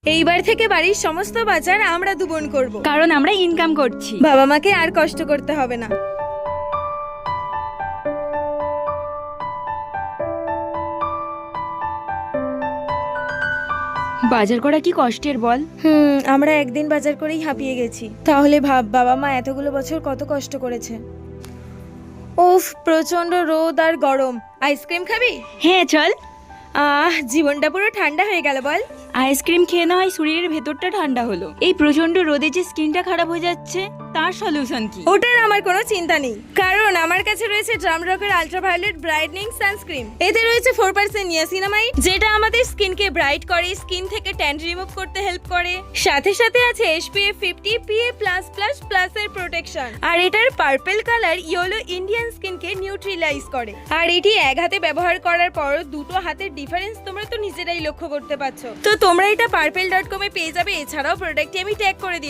এইবার থেকে বাড়ির সমস্ত বাজার আমরা দুবোন করব, কারণ আমরা ইনকাম করছি। বাবা মাকে আর কষ্ট করতে হবে না। বাজার করা কি কষ্টের বল? আমরা একদিন বাজার করেই হাঁপিয়ে গেছি। তাহলে ভাব, বাবা মা এতগুলো বছর কত কষ্ট করেছে। উফ, প্রচন্ড রোদ আর গরম। আইসক্রিম খাবি? হ্যাঁ চল। জীবনটা পুরো ঠান্ডা হয়ে গেল বল। আইসক্রিম খেয়ে না হয় শরীরের ভেতরটা ঠান্ডা হলো। এই প্রচন্ড রোদে যে স্কিনটা খারাপ হয়ে যাচ্ছে, তার সলিউশন কি? ওটার আমার কোনো চিন্তা নেই, কারণ আমার কাছে রয়েছে ড্রামরকের আল্ট্রাভায়োলেট ব্রাইটনিং সানস্ক্রিন। এতে রয়েছে 4% নিয়াসিনামাইড, যেটা আমাদের স্কিনকে ব্রাইট করে, স্কিন থেকে ট্যান রিমুভ করতে হেল্প করে। সাথে সাথে আছে SPF 50 PA+++ এর প্রোটেকশন। আর এটার পার্পল কালার ইয়েলো ইন্ডিয়ান স্কিনকে নিউট্রিলাইজ করে। আর এটি এক হাতে ব্যবহার করার পর দুটো হাতের ডিফারেন্স তোমরা তো নিজেরাই লক্ষ্য করতে পারছো। তো তোমরা এটা purple.com এ পেয়ে যাবে। এছাড়াও প্রোডাক্টটি আমি ট্যাগ করে দিই।